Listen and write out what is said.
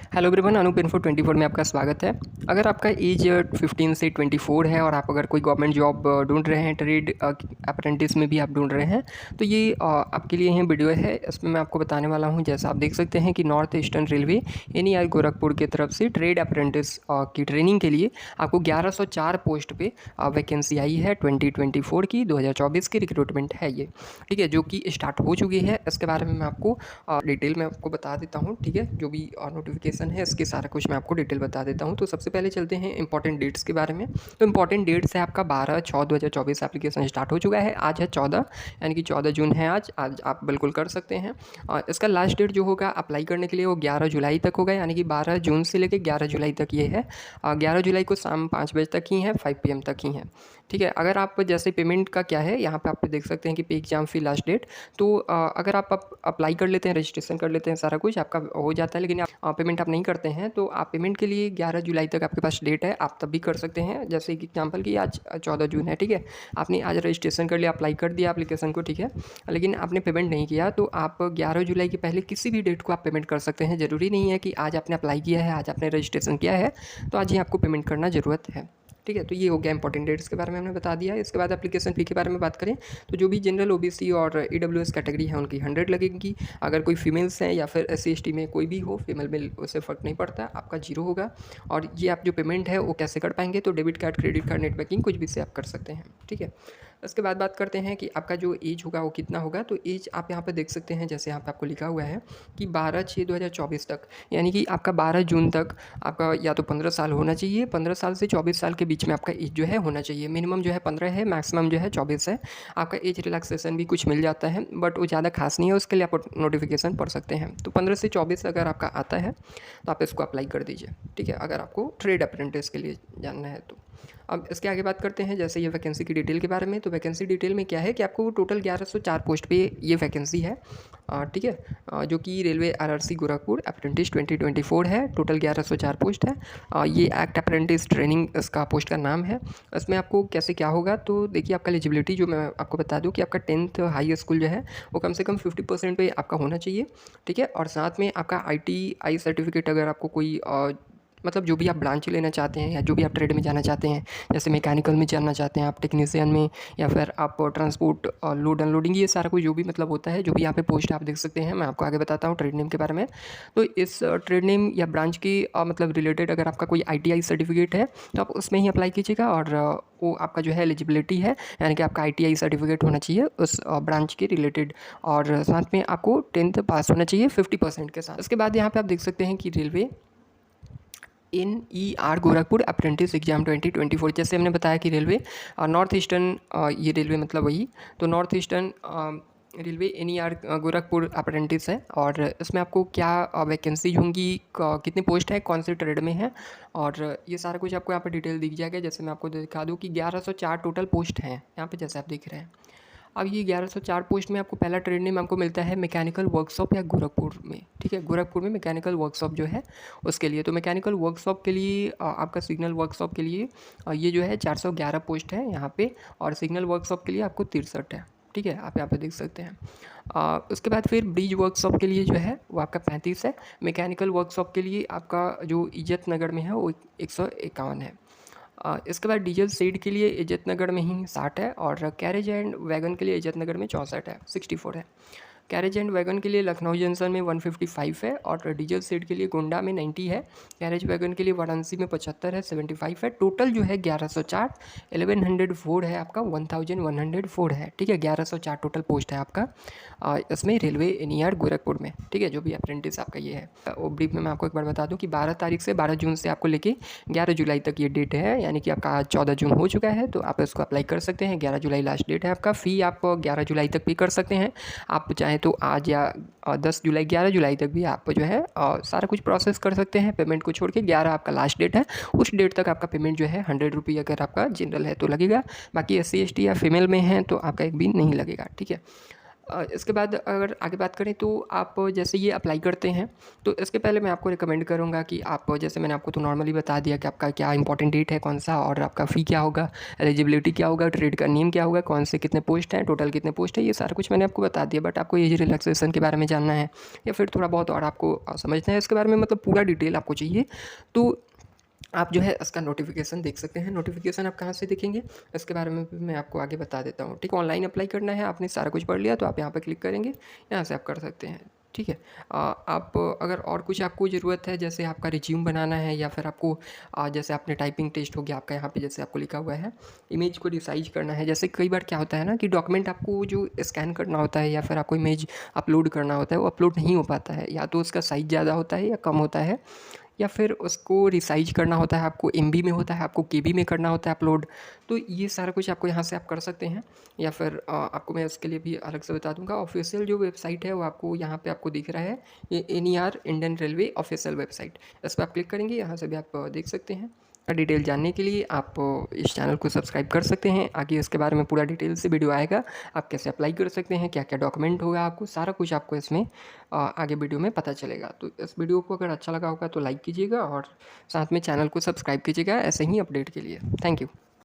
Hello everyone, Anoop info 24 में आपका स्वागत है। अगर आपका एज 15 से 24 है और आप अगर कोई गवर्नमेंट जॉब ढूंढ रहे हैं, ट्रेड अप्रेंटिस में भी आप ढूंढ रहे हैं, तो ये आपके लिए ही वीडियो है। इसमें मैं आपको बताने वाला हूं, जैसा आप देख सकते हैं कि north eastern railway NER Gorakhpur की तरफ से ट्रेड अप्रेंटिस की ट्रेनिंग के लिए आपको 1104 पोस्ट पे वैकेंसी आई है 2024 की, 2024 की रिक्रूटमेंट है ये, ठीक है, जो कि स्टार्ट हो चुकी है। इसके बारे में मैं आपको डिटेल में आपको बता देता हूँ, ठीक है। जो भी नोटिफिकेशन है इसके सारा कुछ मैं आपको डिटेल बता देता हूँ। तो सबसे पहले चलते हैं इंपॉर्टेंट डेट्स के बारे में। तो इंपॉर्टेंट डेट्स है आपका 12/6/2024 एप्लीकेशन स्टार्ट हो चुका है। आज है 14, यानी कि 14 जून है आज आप बिल्कुल कर सकते हैं। और इसका लास्ट डेट जो होगा अप्लाई करने के लिए वो 11 जुलाई तक होगा, यानी कि 12 जून से लेकर 11 जुलाई तक ये है। 11 जुलाई को शाम 5 बजे तक ही है, 5 PM तक ही है, ठीक है। अगर आप जैसे पेमेंट का क्या है, यहाँ पे आप देख सकते हैं कि पे एग्जाम फी लास्ट डेट। तो अगर आप अप्लाई कर लेते हैं, रजिस्ट्रेशन कर लेते हैं, सारा कुछ आपका हो जाता है, लेकिन आप पेमेंट आप नहीं करते हैं, तो आप पेमेंट के लिए 11 जुलाई तक आपके पास डेट है, आप तब भी कर सकते हैं। जैसे कि एग्जाम्पल कि आज 14 जून है, ठीक है। आपने आज रजिस्ट्रेशन कर लिया, अप्लाई कर दिया एप्लीकेशन को, ठीक है, लेकिन आपने पेमेंट नहीं किया, तो आप 11 जुलाई के पहले किसी भी डेट को आप पेमेंट कर सकते हैं। ज़रूरी नहीं है कि आज आपने अप्लाई किया है, आज आपने रजिस्ट्रेशन किया है तो आज ही आपको पेमेंट करना ज़रूरत है, ठीक है। तो ये हो गया इंपॉर्टेंट डेट्स के बारे में हमने बता दिया है। इसके बाद एप्लीकेशन फ़ी के बारे में बात करें तो जो भी जनरल OBC और EWS कैटेगरी है उनकी 100 लगेगी। अगर कोई फीमेल्स हैं या फिर SC ST में कोई भी हो, फीमेल मेल, उससे फ़र्क नहीं पड़ता, आपका 0 होगा। और ये आप जो पेमेंट है वो कैसे कर पाएंगे, तो debit card, credit card, net banking, कुछ भी से आप कर सकते हैं, ठीक है। इसके बाद बात करते हैं कि आपका जो एज होगा वो कितना होगा। तो एज आप यहाँ पर देख सकते हैं, जैसे यहाँ पे आपको लिखा हुआ है कि 12/6/2024 तक, यानी कि आपका 12 जून तक आपका या तो 15 साल होना चाहिए, 15 साल से 24 साल के बीच में आपका एज जो है होना चाहिए। मिनिमम जो है 15 है, मैक्सिमम जो है 24 है। आपका एज रिलैक्सेशन भी कुछ मिल जाता है, बट वो ज़्यादा खास नहीं है, उसके लिए आप नोटिफिकेशन पढ़ सकते हैं। तो 15 से 24 अगर आपका आता है तो आप इसको अप्लाई कर दीजिए, ठीक है, अगर आपको ट्रेड अप्रेंटिस के लिए जानना है तो। अब इसके आगे बात करते हैं, जैसे ये वैकेंसी की डिटेल के बारे में। तो वैकेंसी डिटेल में क्या है कि आपको टोटल 1104 पोस्ट पे ये वैकेंसी है, ठीक है, जो कि रेलवे RRC गोरखपुर अप्रेंटिस 2024 है। टोटल 1104 पोस्ट है। ये एक्ट अप्रेंटिस ट्रेनिंग इसका पोस्ट का नाम है। इसमें आपको कैसे क्या होगा, तो देखिए आपका एलिजिबिलिटी जो मैं आपको बता दूं कि आपका 10th हाई स्कूल जो है वो कम से कम 50% पे आपका होना चाहिए, ठीक है। और साथ में आपका ITI सर्टिफिकेट, अगर आपको कोई मतलब जो भी आप ब्रांच लेना चाहते हैं या जो भी आप ट्रेड में जाना चाहते हैं, जैसे मैकेनिकल में जाना चाहते हैं आप, टेक्नीशियन में, या फिर आप ट्रांसपोर्ट, लोड अनलोडिंग, ये सारा कुछ जो भी मतलब होता है, जो भी यहाँ पे पोस्ट आप देख सकते हैं। मैं आपको आगे बताता हूँ ट्रेड नेम के बारे में। तो इस ट्रेड नेम या ब्रांच की मतलब रिलेटेड अगर आपका कोई ITI सर्टिफिकेट है तो आप उसमें ही अप्लाई कीजिएगा। और वो आपका जो है एलिजिबिलिटी है, यानी कि आपका ITI सर्टिफिकेट होना चाहिए उस ब्रांच के रिलेटेड, और साथ में आपको 10th पास होना चाहिए 50% के साथ। इसके बाद यहाँ पे आप देख सकते हैं कि railway NER Gorakhpur apprentice exam 2024, जैसे हमने बताया कि रेलवे नॉर्थ ईस्टर्न, ये रेलवे मतलब वही, तो north eastern railway NER Gorakhpur apprentice है। और इसमें आपको क्या वैकेंसी होंगी, कितने पोस्ट हैं, कौन से ट्रेड में है, और ये सारा कुछ आपको यहाँ पर डिटेल दिख जाएगा। जैसे मैं आपको दिखा दूँ कि 1104 टोटल पोस्ट हैं यहाँ पे, जैसे आप देख रहे हैं। अब ये 1104 पोस्ट में आपको पहला ट्रेड नेम आपको मिलता है मैकेनिकल वर्कशॉप या गोरखपुर में, ठीक है, गोरखपुर में मैकेनिकल वर्कशॉप जो है उसके लिए। तो मैकेनिकल वर्कशॉप के लिए आपका सिग्नल वर्कशॉप के लिए ये जो है 411 पोस्ट है यहाँ पे, और सिग्नल वर्कशॉप के लिए आपको 63 है, ठीक है, आप यहाँ पे देख सकते हैं। उसके बाद फिर ब्रिज वर्कशॉप के लिए जो है वो आपका 35 है। मैकेनिकल वर्कशॉप के लिए आपका जो इज्जत नगर में है वो 151 है। इसके बाद डीजल सीड के लिए इज्जत नगर में ही 60 है, और कैरेज एंड वैगन के लिए इज्जत नगर में 64 है, 64 है। कैरेज एंड वैगन के लिए लखनऊ जंक्शन में 155 है, और डीजल सीट के लिए गोंडा में 90 है। कैरेज वैगन के लिए वाराणसी में 75 है, 75 है। टोटल जो है 1104, 1104 है आपका, 1104 है, ठीक है। 1104 टोटल पोस्ट है आपका इसमें रेलवे NER गोरखपुर में, ठीक है, जो भी अप्रेंटिस आपका ये है। वो ब्रीफ में मैं आपको एक बार बता दूं कि 12 तारीख से 12 जून से आपको लेके 11 जुलाई तक ये डेट है, यानी कि आपका आज 14 जून हो चुका है, तो आप इसको अप्लाई कर सकते हैं। 11 जुलाई लास्ट डेट है आपका। फ़ी आप 11 जुलाई तक पे कर सकते हैं, आप चाहें तो आज या 10 जुलाई 11 जुलाई तक भी आप जो है सारा कुछ प्रोसेस कर सकते हैं। पेमेंट को छोड़ के 11 आपका लास्ट डेट है, उस डेट तक आपका पेमेंट जो है 100 रुपये अगर आपका जनरल है तो लगेगा, बाकी SC ST या फीमेल में है तो आपका एक भी नहीं लगेगा, ठीक है। इसके बाद अगर आगे बात करें तो आप जैसे ये अप्लाई करते हैं, तो इसके पहले मैं आपको रिकमेंड करूँगा कि आप, जैसे मैंने आपको तो नॉर्मली बता दिया कि आपका क्या इंपॉर्टेंट डेट है कौन सा, और आपका फ़ी क्या होगा, एलिजिबिलिटी क्या होगा, ट्रेड का नेम क्या होगा, कौन से कितने पोस्ट हैं, टोटल कितने पोस्ट है, ये सारा कुछ मैंने आपको बता दिया। बट आपको एज रिलैक्सेशन के बारे में जानना है या फिर थोड़ा बहुत और आपको समझना है इसके बारे में, मतलब पूरा डिटेल आपको चाहिए, तो आप जो है इसका नोटिफिकेशन देख सकते हैं। नोटिफिकेशन आप कहाँ से देखेंगे, इसके बारे में भी मैं आपको आगे बता देता हूँ। ठीक है, ऑनलाइन अप्लाई करना है, आपने सारा कुछ पढ़ लिया तो आप यहाँ पर क्लिक करेंगे, यहाँ से आप कर सकते हैं। ठीक है, आप अगर और कुछ आपको ज़रूरत है, जैसे आपका रिज्यूम बनाना है या फिर आपको जैसे आपने टाइपिंग टेस्ट हो गया आपका, यहाँ पे जैसे आपको लिखा हुआ है इमेज को रिसाइज करना है। जैसे कई बार क्या होता है ना कि डॉक्यूमेंट आपको जो स्कैन करना होता है या फिर आपको इमेज अपलोड करना होता है वो अपलोड नहीं हो पाता है, या तो उसका साइज़ ज़्यादा होता है या कम होता है, या फिर उसको रिसाइज करना होता है आपको एमबी में होता है, आपको केबी में करना होता है अपलोड। तो ये सारा कुछ आपको यहाँ से आप कर सकते हैं, या फिर आपको मैं इसके लिए भी अलग से बता दूंगा। ऑफिशियल जो वेबसाइट है वो आपको यहाँ पे आपको दिख रहा है, ये NER Indian railway official website, इस पर आप क्लिक करेंगे, यहाँ से भी आप देख सकते हैं। डिटेल जानने के लिए आप इस चैनल को सब्सक्राइब कर सकते हैं, आगे इसके बारे में पूरा डिटेल से वीडियो आएगा, आप कैसे अप्लाई कर सकते हैं, क्या क्या डॉक्यूमेंट होगा, आपको सारा कुछ आपको इसमें आगे वीडियो में पता चलेगा। तो इस वीडियो को अगर अच्छा लगा होगा तो लाइक कीजिएगा और साथ में चैनल को सब्सक्राइब कीजिएगा ऐसे ही अपडेट के लिए। Thank you.